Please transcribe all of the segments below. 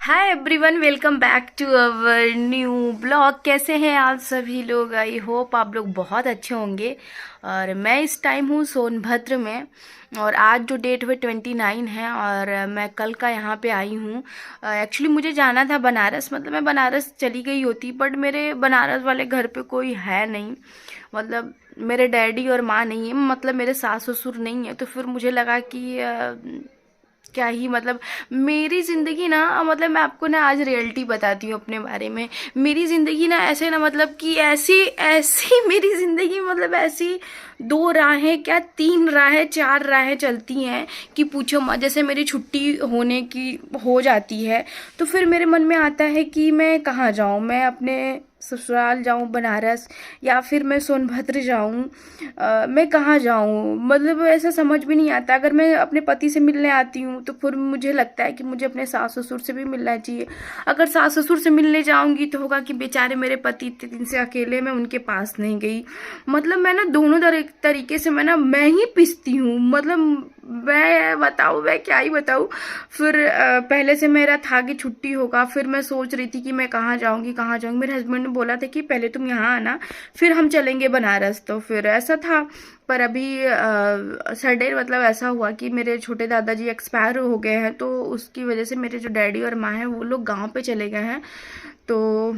Hi everyone, welcome back to our new blog. कैसे हैं आप सभी लोग? आई होप आप लोग बहुत अच्छे होंगे। और मैं इस टाइम हूँ सोनभद्र में, और आज जो डेट हुए 29 है, और मैं कल का यहाँ पे आई हूँ। एक्चुअली मुझे जाना था बनारस, मतलब मैं बनारस चली गई होती, बट मेरे बनारस वाले घर पे कोई है नहीं। मतलब मेरे डैडी और माँ नहीं है, मतलब मेरे सास ससुर नहीं है। तो फिर मुझे लगा कि क्या ही मतलब मेरी ज़िंदगी ना, मतलब मैं आपको ना आज रियलिटी बताती हूँ अपने बारे में। मेरी ज़िंदगी ना ऐसे ना, मतलब कि ऐसी ऐसी मेरी ज़िंदगी मतलब ऐसी दो राहें, क्या तीन राहें, चार राहें चलती हैं कि पूछो मत। जैसे मेरी छुट्टी होने की हो जाती है तो फिर मेरे मन में आता है कि मैं कहाँ जाऊँ, मैं अपने ससुराल जाऊँ बनारस, या फिर मैं सोनभद्र जाऊँ। मैं कहाँ जाऊँ, मतलब ऐसा समझ भी नहीं आता। अगर मैं अपने पति से मिलने आती हूँ तो फिर मुझे लगता है कि मुझे अपने सास ससुर से भी मिलना चाहिए। अगर सास ससुर से मिलने जाऊँगी तो होगा कि बेचारे मेरे पति इतने दिन से अकेले, मैं उनके पास नहीं गई। मतलब मैं ना दोनों तरीके से मैं ही पिसती हूँ। मतलब मैं बताऊँ, मैं क्या ही बताऊँ। फिर पहले से मेरा था कि छुट्टी होगा, फिर मैं सोच रही थी कि मैं कहाँ जाऊँगी कहाँ जाऊँगी। मेरे हस्बैंड ने बोला था कि पहले तुम यहाँ आना, फिर हम चलेंगे बनारस। तो फिर ऐसा था। पर अभी सडन मतलब ऐसा हुआ कि मेरे छोटे दादाजी एक्सपायर हो गए हैं, तो उसकी वजह से मेरे जो डैडी और माँ हैं वो लोग गांव पे चले गए हैं। तो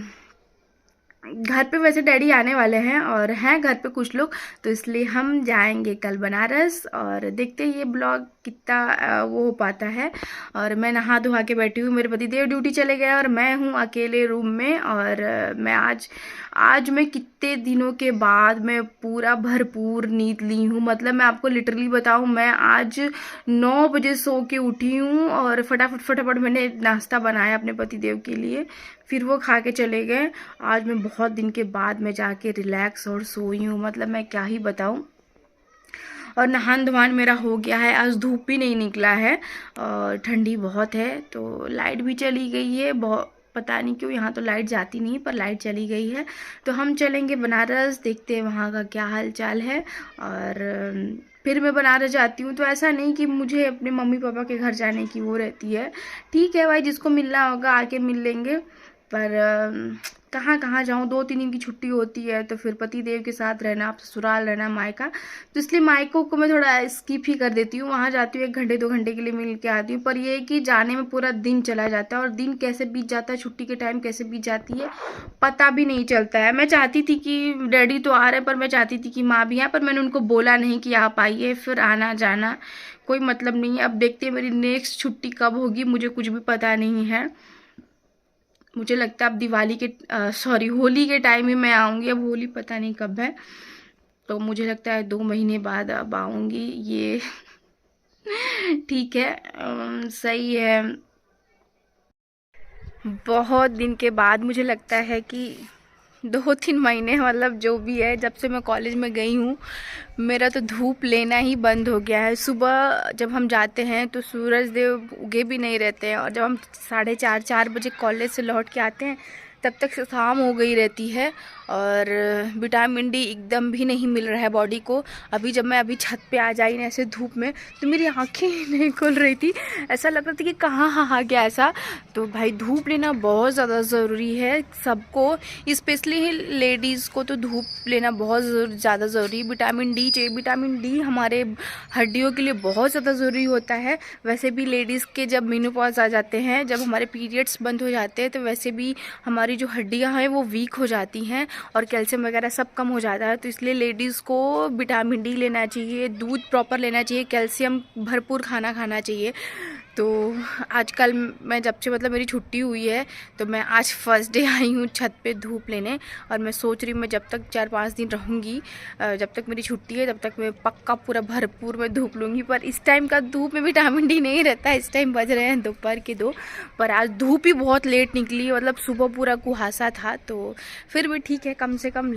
घर पे वैसे डैडी आने वाले हैं और हैं घर पे कुछ लोग, तो इसलिए हम जाएंगे कल बनारस। और देखते हैं ये ब्लॉग कितना वो हो पाता है। और मैं नहा धोवा के बैठी हूँ, मेरे पति देव ड्यूटी चले गए और मैं हूँ अकेले रूम में। और मैं आज आज मैं कितने दिनों के बाद मैं पूरा भरपूर नींद ली हूँ। मतलब मैं आपको लिटरली बताऊँ, मैं आज 9 बजे सो के उठी हूँ और फटाफट फटाफट मैंने नाश्ता बनाया अपने पति देव के लिए, फिर वो खा के चले गए। आज मैं बहुत दिन के बाद मैं जाके रिलैक्स और सोई हूँ, मतलब मैं क्या ही बताऊँ। और नहान धोवान मेरा हो गया है, आज धूप भी नहीं निकला है और ठंडी बहुत है। तो लाइट भी चली गई है, बहुत पता नहीं क्यों, यहाँ तो लाइट जाती नहीं पर लाइट चली गई है। तो हम चलेंगे बनारस, देखते हैं वहाँ का क्या हाल चाल है। और फिर मैं बनारस जाती हूँ तो ऐसा नहीं कि मुझे अपने मम्मी पापा के घर जाने की वो रहती है। ठीक है भाई, जिसको मिलना होगा आके मिल लेंगे। पर कहाँ कहाँ जाऊँ, 2-3 दिन की छुट्टी होती है तो फिर पति देव के साथ रहना, ससुराल रहना, मायका। तो इसलिए मायकों को मैं थोड़ा स्किप ही कर देती हूँ। वहाँ जाती हूँ 1 घंटे 2 घंटे के लिए मिल के आती हूँ। पर ये है कि जाने में पूरा दिन चला जाता है, और दिन कैसे बीत जाता है, छुट्टी के टाइम कैसे बीत जाती है पता भी नहीं चलता है। मैं चाहती थी कि डैडी तो आ रहे, पर मैं चाहती थी कि माँ भी आए, पर मैंने उनको बोला नहीं कि आप आइए, फिर आना जाना कोई मतलब नहीं है। अब देखते हैं मेरी नेक्स्ट छुट्टी कब होगी, मुझे कुछ भी पता नहीं है। मुझे लगता है अब दिवाली के सॉरी होली के टाइम ही मैं आऊँगी। अब होली पता नहीं कब है, तो मुझे लगता है 2 महीने बाद अब आऊँगी ये। ठीक है, सही है। बहुत दिन के बाद मुझे लगता है कि 2-3 महीने, मतलब जो भी है, जब से मैं कॉलेज में गई हूँ मेरा तो धूप लेना ही बंद हो गया है। सुबह जब हम जाते हैं तो सूरज देव उगे भी नहीं रहते हैं, और जब हम 4:30-4 बजे कॉलेज से लौट के आते हैं तब तक से शाम हो गई रहती है। और विटामिन डी एकदम भी नहीं मिल रहा है बॉडी को। अभी छत पे आ जाई ना ऐसे धूप में, तो मेरी आंखें नहीं खुल रही थी, ऐसा लग रहा था कि कहाँ आ गया ऐसा। तो भाई धूप लेना बहुत ज़्यादा ज़रूरी है सबको, स्पेशली लेडीज़ को तो धूप लेना बहुत ज़्यादा ज़रूरी। विटामिन डी चाहिए, विटामिन डी हमारे हड्डियों के लिए बहुत ज़्यादा ज़रूरी होता है। वैसे भी लेडीज़ के जब मेनोपॉज आ जाते हैं, जब हमारे पीरियड्स बंद हो जाते हैं, तो वैसे भी हमारी जो हड्डियां हैं वो वीक हो जाती हैं और कैल्शियम वगैरह सब कम हो जाता है। तो इसलिए लेडीज़ को विटामिन डी लेना चाहिए, दूध प्रॉपर लेना चाहिए, कैल्शियम भरपूर खाना खाना चाहिए। तो आजकल मैं जब से मतलब मेरी छुट्टी हुई है, तो मैं आज फर्स्ट डे आई हूँ छत पे धूप लेने। और मैं सोच रही हूँ मैं जब तक 4-5 दिन रहूँगी, जब तक मेरी छुट्टी है तब तक मैं पक्का पूरा भरपूर मैं धूप लूँगी। पर इस टाइम का धूप में विटामिन डी नहीं रहता है। इस टाइम बज रहे हैं दोपहर के 2, पर आज धूप ही बहुत लेट निकली, मतलब सुबह पूरा कुहासा था। तो फिर भी ठीक है, कम से कम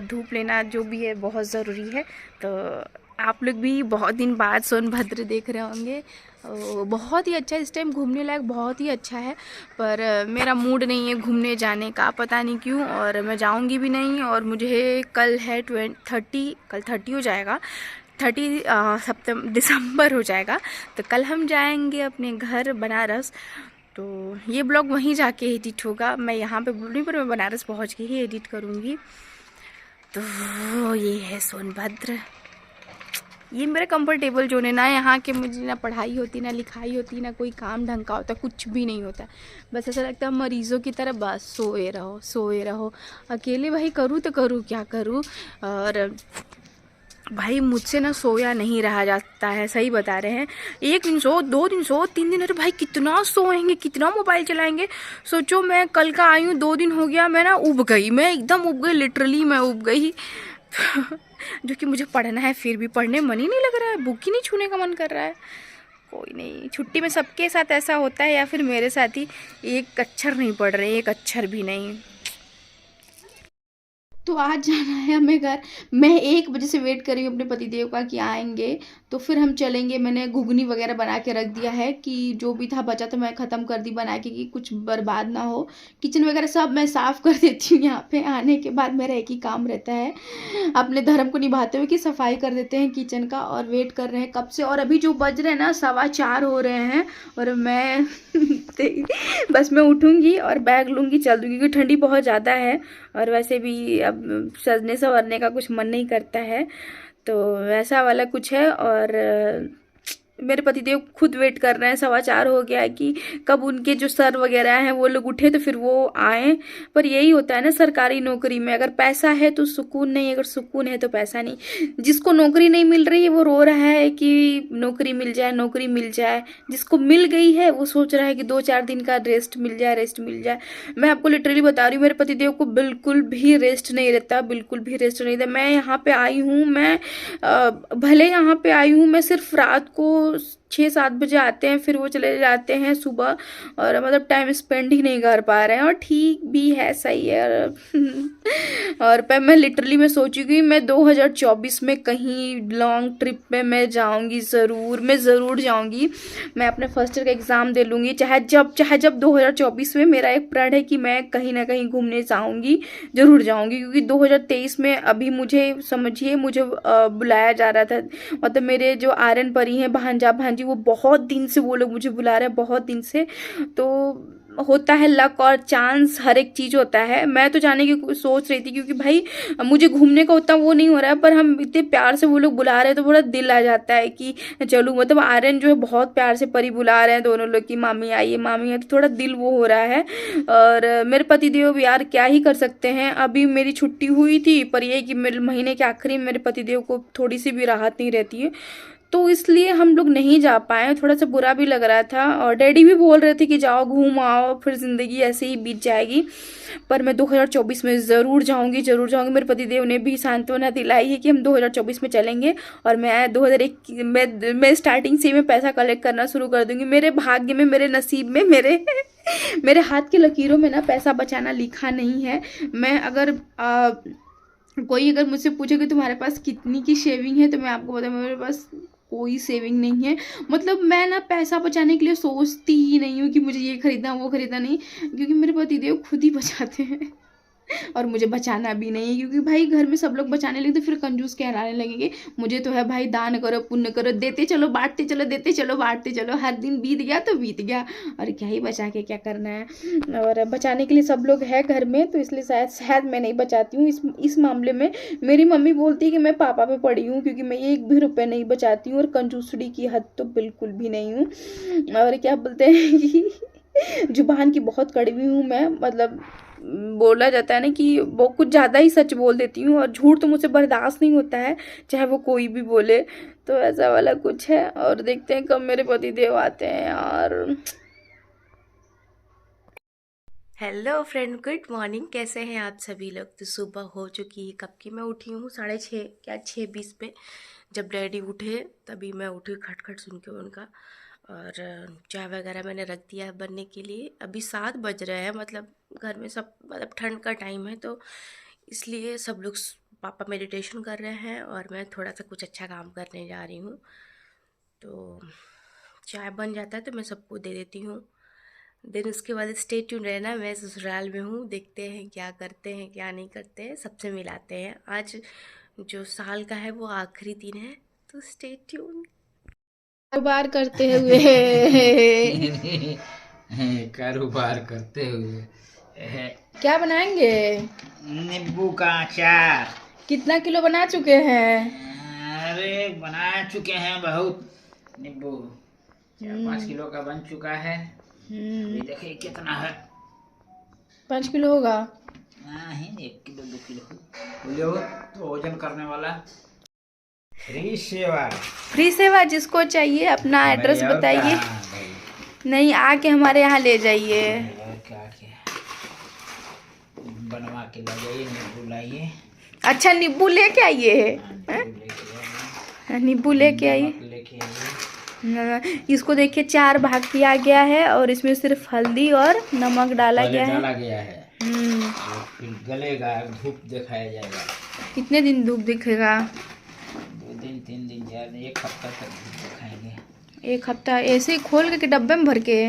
धूप लेना जो भी है बहुत ज़रूरी है। तो आप लोग भी बहुत दिन बाद सोनभद्र देख रहे होंगे, बहुत ही अच्छा, इस टाइम घूमने लायक बहुत ही अच्छा है। पर मेरा मूड नहीं है घूमने जाने का, पता नहीं क्यों, और मैं जाऊंगी भी नहीं। और मुझे कल है 30, कल 30 हो जाएगा, 30 दिसंबर हो जाएगा। तो कल हम जाएंगे अपने घर बनारस। तो ये ब्लॉग वहीं जाके एडिट होगा, मैं यहाँ पे बोल रही हूँ पर मैं बनारस पहुँच के ही एडिट करूँगी। तो ये है सोनभद्र, ये मेरा कंफर्टेबल जोन है ना। यहाँ के मुझे ना पढ़ाई होती ना लिखाई होती ना कोई काम ढंग का होता, कुछ भी नहीं होता। बस ऐसा लगता है मरीजों की तरह बस सोए रहो सोए रहो। अकेले भाई करूँ तो करूँ क्या करूँ। और भाई मुझसे ना सोया नहीं रहा जाता है, सही बता रहे हैं। एक दिन सो, 2 दिन सो, 3 दिन, अरे भाई कितना सोएंगे, कितना मोबाइल चलाएंगे। सोचो मैं कल का आई हूँ, 2 दिन हो गया, मैं ना उब गई, मैं एकदम उब गई, लिटरली मैं उब गई। जो कि मुझे पढ़ना है फिर भी पढ़ने मन ही नहीं लग रहा है, बुक ही नहीं छूने का मन कर रहा है। कोई नहीं, छुट्टी में सबके साथ ऐसा होता है या फिर मेरे साथ ही, एक अक्षर नहीं पढ़ रहे, एक अक्षर भी नहीं। तो आज जाना है हमें घर। मैं 1 बजे से वेट कर रही हूँ अपने पतिदेव का कि आएंगे तो फिर हम चलेंगे। मैंने घुगनी वगैरह बना के रख दिया है कि जो भी था बचा तो मैं ख़त्म कर दी बना के कि कुछ बर्बाद ना हो। किचन वगैरह सब मैं साफ़ कर देती हूँ। यहाँ पे आने के बाद मेरा एक ही काम रहता है, अपने धर्म को निभाते हुए कि सफाई कर देते हैं किचन का। और वेट कर रहे हैं कब से, और अभी जो बज रहे हैं ना 4:15 हो रहे हैं। और मैं बस मैं उठूँगी और बैग लूँगी चल दूँगी, क्योंकि ठंडी बहुत ज़्यादा है और वैसे भी अब सजने संवरने का कुछ मन नहीं करता है, तो वैसा वाला कुछ है। और मेरे पतिदेव खुद वेट कर रहे हैं, 4:15 हो गया है कि कब उनके जो सर वगैरह हैं वो लोग उठे तो फिर वो आए। पर यही होता है ना सरकारी नौकरी में, अगर पैसा है तो सुकून नहीं, अगर सुकून है तो पैसा नहीं। जिसको नौकरी नहीं मिल रही है वो रो रहा है कि नौकरी मिल जाए, नौकरी मिल जाए। जिसको मिल गई है वो सोच रहा है कि 2-4 दिन का रेस्ट मिल जाए, रेस्ट मिल जाए। मैं आपको लिटरली बता रही हूँ, मेरे पतिदेव को बिल्कुल भी रेस्ट नहीं रहता, बिल्कुल भी रेस्ट नहीं रहता। मैं यहाँ पे आई हूँ, मैं भले यहाँ पे आई हूँ, मैं सिर्फ रात को 6-7 बजे आते हैं, फिर वो चले जाते हैं सुबह, और मतलब टाइम स्पेंड ही नहीं कर पा रहे हैं। और ठीक भी है, सही है। और पर मैं लिटरली मैं सोची कि मैं 2024 में कहीं लॉन्ग ट्रिप में मैं जाऊंगी, ज़रूर, मैं ज़रूर जाऊंगी। मैं अपने फर्स्ट ईयर का एग्ज़ाम दे लूँगी, चाहे जब 2024 में मेरा एक प्रण है कि मैं कहीं ना कहीं घूमने जाऊंगी, ज़रूर जाऊंगी। क्योंकि 2023 में अभी मुझे समझिए मुझे बुलाया जा रहा था, मतलब मेरे जो आर्यन परी हैं भांजा भांजी, वो बहुत दिन से वो लोग मुझे बुला रहे हैं, बहुत दिन से। तो होता है लक और चांस, हर एक चीज़ होता है। मैं तो जाने की सोच रही थी क्योंकि भाई मुझे घूमने का उतना वो नहीं हो रहा है, पर हम इतने प्यार से वो लोग बुला रहे हैं तो बड़ा दिल आ जाता है कि चलूँ। मतलब आर्यन जो है बहुत प्यार से परी बुला रहे हैं दोनों लोग की मामी आइए मामी आइए, तो थोड़ा दिल वो हो रहा है। और मेरे पतिदेव यार क्या ही कर सकते हैं, अभी मेरी छुट्टी हुई थी, पर ये कि मेरे महीने के आखिरी में मेरे पतिदेव को थोड़ी सी भी राहत नहीं रहती है, तो इसलिए हम लोग नहीं जा पाए। थोड़ा सा बुरा भी लग रहा था, और डैडी भी बोल रहे थे कि जाओ घूम आओ, फिर ज़िंदगी ऐसे ही बीत जाएगी। पर मैं 2024 में ज़रूर जाऊंगी, ज़रूर जाऊंगी। मेरे पतिदेव ने भी सांत्वना दिलाई है कि हम 2024 में चलेंगे, और मैं 2001 मैं स्टार्टिंग से ही मैं पैसा कलेक्ट करना शुरू कर दूंगी। मेरे भाग्य में, मेरे नसीब में, मेरे मेरे हाथ की लकीरों में ना पैसा बचाना लिखा नहीं है। मैं अगर कोई अगर मुझसे पूछे कि तुम्हारे पास कितनी की शेविंग है, तो मैं आपको बताऊँ मेरे पास कोई सेविंग नहीं है। मतलब मैं ना पैसा बचाने के लिए सोचती ही नहीं हूँ कि मुझे ये खरीदना वो खरीदना, नहीं, क्योंकि मेरे पतिदेव खुद ही बचाते हैं। और मुझे बचाना भी नहीं है, क्योंकि भाई घर में सब लोग बचाने लगे तो फिर कंजूस कहलाने लगेंगे। मुझे तो है भाई दान करो पुण्य करो, देते चलो बांटते चलो, देते चलो बांटते चलो, हर दिन बीत गया तो बीत गया, और क्या ही बचा के क्या करना है। और बचाने के लिए सब लोग हैं घर में, तो इसलिए शायद मैं नहीं बचाती हूँ। इस मामले में मेरी मम्मी बोलती है कि मैं पापा पे पड़ी हूँ, क्योंकि मैं 1 भी रुपये नहीं बचाती हूँ, और कंजूसड़ी की हद तो बिल्कुल भी नहीं हूँ। और क्या बोलते हैं कि जुबान की बहुत कड़वी हूँ मैं, मतलब बोला जाता है ना कि वो कुछ ज़्यादा ही सच बोल देती हूँ, और झूठ तो मुझसे बर्दाश्त नहीं होता है, चाहे वो कोई भी बोले। तो ऐसा वाला कुछ है, और देखते हैं कब मेरे पतिदेव आते हैं यार। हेलो फ्रेंड, गुड मॉर्निंग, कैसे हैं आप सभी लोग। तो सुबह हो चुकी है, कब की मैं उठी हूँ 6:30 क्या 6:20 पे। जब डैडी उठे तभी मैं उठी, खटखट सुन के उनका। और चाय वगैरह मैंने रख दिया है बनने के लिए। अभी 7 बज रहे हैं, मतलब घर में सब, मतलब ठंड का टाइम है, तो इसलिए सब लोग, पापा मेडिटेशन कर रहे हैं और मैं थोड़ा सा कुछ अच्छा काम करने जा रही हूँ। तो चाय बन जाता है तो मैं सबको दे देती हूँ। देन उसके बाद स्टे ट्यून रहना, मैं ससुराल में हूँ, देखते हैं क्या करते हैं क्या नहीं करते हैं, सबसे मिलाते हैं। आज जो साल का है वो आखिरी दिन है, तो स्टे ट्यून। कारोबार करते हुए कारोबार करते हुए क्या बनाएंगे? नींबू का अचार। कितना किलो बना चुके हैं? अरे बना चुके हैं बहुत। नींबू 4-5 किलो का बन चुका है। अभी देखिए कितना है। 5 किलो होगा। नहीं, 1 किलो 2 किलो बोलिए हो तो वजन करने वाला। फ्री सेवा। फ्री सेवा जिसको चाहिए अपना एड्रेस भाई और बताइए। क्या भाई? नहीं, आके हमारे यहाँ ले जाइए। और क्या बनवा के ले जाइए, नींबू लाइए। अच्छा, नींबू लेके आइए। नींबू लेके आइए। लेके आइए। इसको देखिए 4 भाग किया गया है और इसमें सिर्फ हल्दी और नमक डाला गया है। और फिर गलेगा, धूप दिखाया जाएगा। कितने दिन धूप दिखेगा? 2 दिन 3 दिन 4 दिन 1 हफ्ता तक धूप दिखाएंगे। 1 हफ्ता ऐसे ही खोल के डब्बे में भर के?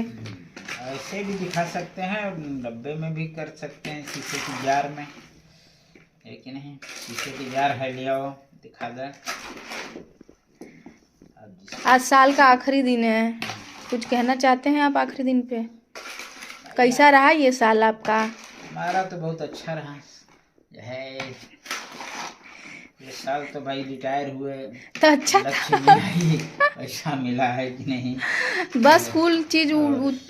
ऐसे भी दिखा सकते हैं, डब्बे में भी कर सकते हैं, शीशे की जार में है कि नहीं। शीशे की जार है, ले आओ दिखा दे। आज साल का आखिरी दिन है, कुछ कहना चाहते हैं आप आखिरी दिन पे? कैसा रहा ये साल आपका? हमारा तो बहुत अच्छा रहा है। ये साल तो भाई रिटायर हुए तो अच्छा पैसा मिला है कि नहीं। बस कुल चीज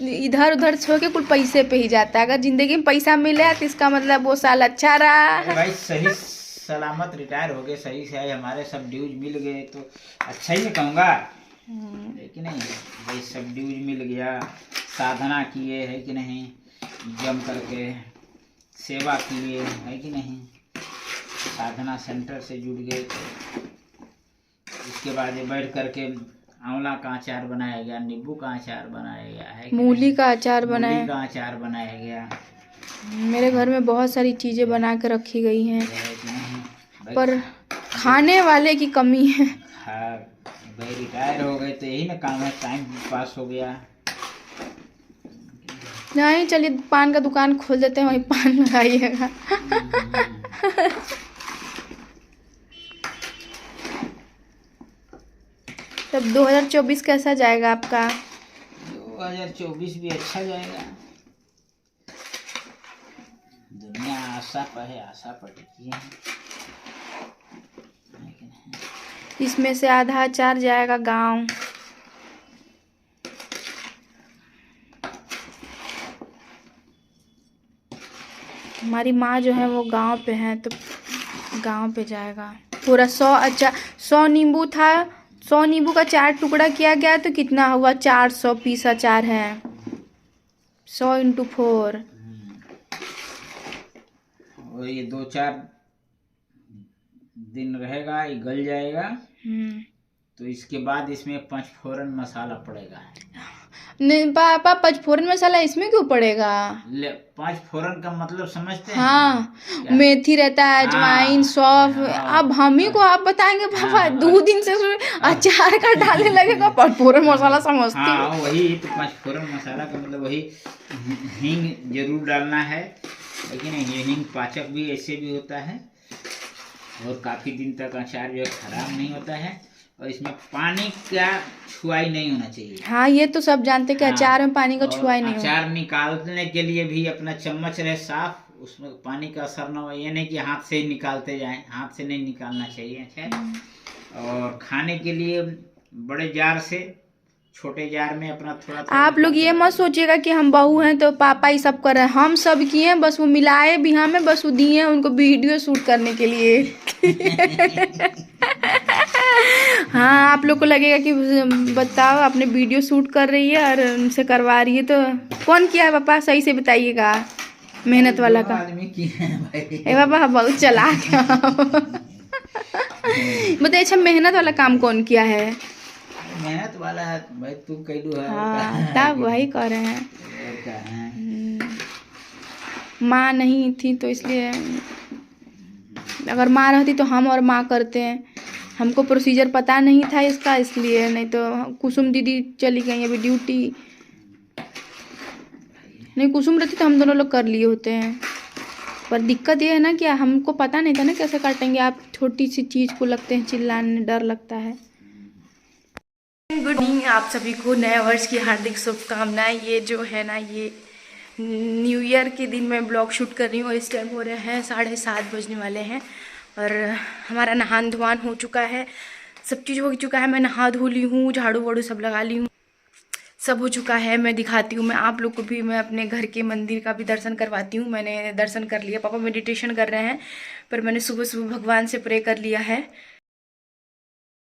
इधर उधर छोड़ के कुल पैसे पे ही जाता है। अगर जिंदगी में पैसा मिले तो इसका मतलब वो साल अच्छा रहा। भाई सही सलामत रिटायर हो गए, सही से आए, हमारे सब ड्यूज मिल गए तो अच्छा ही मैं कहूँगा, लेकिन नहीं भाई सब ड्यूज मिल गया। साधना किए है कि नहीं, जम करके सेवा किए है कि नहीं। साधना सेंटर से जुड़ गए। इसके बाद ये बैठ करके आंवला का अचार बनाया गया, नींबू का अचार बनाया गया है, मूली का अचार बनाया, मूली का अचार बनाया गया। मेरे घर में बहुत सारी चीजें बना के रखी गई हैं, पर खाने वाले की कमी है। हाँ भाई रिटायर हो गए तो यही ना काम है, टाइम पास हो गया। नहीं, चलिए पान का दुकान खोल देते हैं, वहीं पान लगाइएगा। तब 2024 कैसा जाएगा आपका? 2024 भी अच्छा जाएगा। दुनिया आशा पर है, आशा पर टिकी है। इसमें से आधा अचार जाएगा गांव। हमारी माँ जो है वो गांव पे है, तो गांव पे जाएगा। पूरा 100 अचार, 100 नींबू था, 100 नींबू का 4 टुकड़ा किया गया तो कितना हुआ? 400 पीस अचार है। 100 × 4। और ये 2-4 दिन रहेगा, ये गल जाएगा। तो इसके बाद इसमें 5 फोरन मसाला पड़ेगा। नहीं पापा, 5 फोरन मसाला इसमें क्यों पड़ेगा? 5 फोरन का मतलब समझते हैं? हाँ, मेथी रहता है, अजवाइन, सौंफ। अब हम ही को आप बताएंगे पापा, 2 दिन से अचार का डालने लगेगा 5 फोरन मसाला, समझते हैं? हाँ वही तो 5 फोरन मसाला का मतलब वही। हींग जरूर डालना है, लेकिन ये हींग पाचक भी ऐसे भी होता है और काफ़ी दिन तक अचार जो है खराब नहीं होता है। और इसमें पानी का छुआई नहीं होना चाहिए। हाँ, ये तो सब जानते हैं कि अचार में पानी का छुआई नहीं। अचार निकालने के लिए भी अपना चम्मच रहे साफ, उसमें पानी का असर न हो। ये नहीं कि हाथ से ही निकालते जाएं, हाथ से नहीं निकालना चाहिए अचार। और खाने के लिए बड़े जार से छोटे जार में अपना थोड़ा आप लोग ये मत सोचिएगा कि हम बहू हैं तो पापा ही सब कर रहे हैं। हम सब किए, बस वो मिलाए भी हमें, बस वो दिए उनको वीडियो शूट करने के लिए। हाँ, आप लोग को लगेगा कि बताओ आपने वीडियो शूट कर रही है और उनसे करवा रही है, तो कौन किया है पापा? सही से बताइएगा। मेहनत वाला का आदमी किया है भाई। ए पापा बहुत चालाक है। बताइए, अच्छा मेहनत वाला काम कौन किया है? मेहनत वाला है भाई, तू कैलू है। हाँ, तब वही कर रहे हैं। माँ नहीं थी तो इसलिए, अगर माँ रहती तो हम और माँ करते हैं। हमको प्रोसीजर पता नहीं था इसका, इसलिए। नहीं तो कुसुम दीदी चली गई अभी ड्यूटी। नहीं, कुसुम रहती तो हम दोनों लोग कर लिए होते हैं। पर दिक्कत ये है ना कि हमको पता नहीं था ना कैसे काटेंगे। आप छोटी सी चीज़ को लगते हैं चिल्लाने, डर लगता है। गुड मॉर्निंग, आप सभी को नए वर्ष की हार्दिक शुभकामनाएं। ये जो है ना, ये न्यू ईयर के दिन मैं ब्लॉग शूट कर रही हूँ। इस टाइम हो रहे हैं 7:30 बजने वाले हैं और हमारा नहान धोवान हो चुका है, सब चीज़ हो चुका है। मैं नहा धो ली हूँ, झाड़ू वाड़ू सब लगा ली हूँ, सब हो चुका है। मैं दिखाती हूँ, मैं आप लोग को भी मैं अपने घर के मंदिर का भी दर्शन करवाती हूँ। मैंने दर्शन कर लिया, पापा मेडिटेशन कर रहे हैं, पर मैंने सुबह सुबह भगवान से प्रे कर लिया है।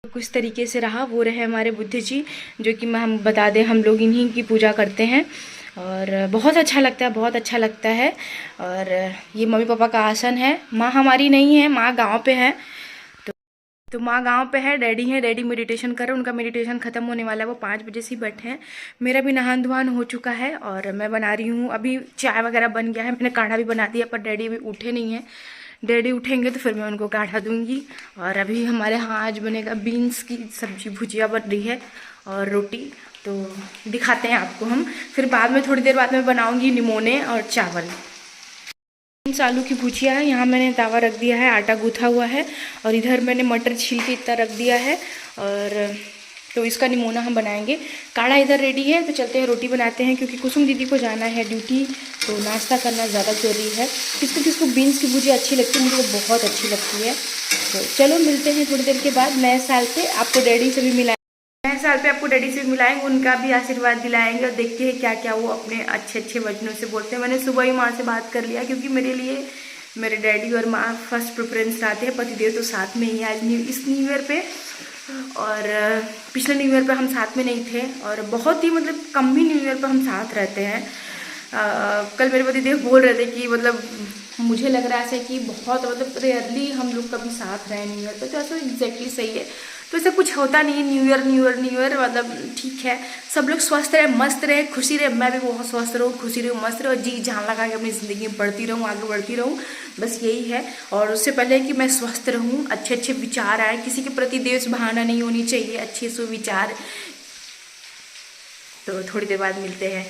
कुछ तरीके से रहा। वो रहे हमारे बुद्ध जी, जो कि हम बता दें, हम लोग इन्हीं की पूजा करते हैं और बहुत अच्छा लगता है, बहुत अच्छा लगता है। और ये मम्मी पापा का आसन है। माँ हमारी नहीं है, माँ गांव पे है। तो माँ गांव पे है, डैडी है, डैडी मेडिटेशन कर रहे हैं। उनका मेडिटेशन ख़त्म होने वाला है, वो 5 बजे से ही बैठे हैं। मेरा भी नहान धोवान हो चुका है और मैं बना रही हूँ, अभी चाय वगैरह बन गया है। मैंने काढ़ा भी बना दिया, पर डैडी अभी उठे नहीं हैं। डैडी उठेंगे तो फिर मैं उनको काढ़ा दूंगी। और अभी हमारे यहाँ आज बनेगा बीन्स की सब्जी, भुजिया बन रही है और रोटी। तो दिखाते हैं आपको हम, फिर बाद में थोड़ी देर बाद में बनाऊंगी निमोने और चावल। बीन्स आलू की भुजिया है। यहाँ मैंने तावा रख दिया है, आटा गूथा हुआ है और इधर मैंने मटर छील के इतना रख दिया है। और तो इसका निमोना हम बनाएंगे। काढ़ा इधर रेडी है, तो चलते हैं रोटी बनाते हैं, क्योंकि कुसुम दीदी को जाना है ड्यूटी, तो नाश्ता करना ज़्यादा जरूरी है। किसको किसको बीन्स की भुजिया अच्छी लगती है, मुझे तो बहुत अच्छी लगती है। तो चलो मिलते हैं थोड़ी देर के बाद। नए साल पे आपको डैडी से भी मिलाएंगे, नए साल पे आपको डैडी से भी मिलाएंगे, उनका भी आशीर्वाद दिलाएंगे और देखते हैं क्या क्या वो अपने अच्छे अच्छे वचनों से बोलते हैं। मैंने सुबह ही माँ से बात कर लिया, क्योंकि मेरे लिए मेरे डैडी और माँ फर्स्ट प्रेफरेंस रहते हैं। पतिदेव तो साथ में ही आज इस न्यू ईयर पे, और पिछले न्यू ईयर पे हम साथ में नहीं थे, और बहुत ही मतलब कम ही न्यू ईयर पे हम साथ रहते हैं। कल मेरे पतिदेव बोल रहे थे कि मतलब मुझे लग रहा है ऐसे कि बहुत मतलब रेयरली हम लोग कभी साथ रहे न्यू ईयर पे, तो ऐसा एग्जैक्टली सही है। तो ऐसा कुछ होता नहीं है, न्यू ईयर मतलब ठीक है। सब लोग स्वस्थ रहे, मस्त रहे, खुशी रहे। मैं भी बहुत स्वस्थ रहूँ, खुशी रहूँ, मस्त रहूँ, जी जान लगा के अपनी ज़िंदगी में बढ़ती रहूँ, आगे बढ़ती रहूँ, बस यही है। और उससे पहले कि मैं स्वस्थ रहूँ, अच्छे अच्छे विचार आए, किसी के प्रति द्वेष भावना नहीं होनी चाहिए, अच्छे सुविचार। तो थोड़ी देर बाद मिलते हैं।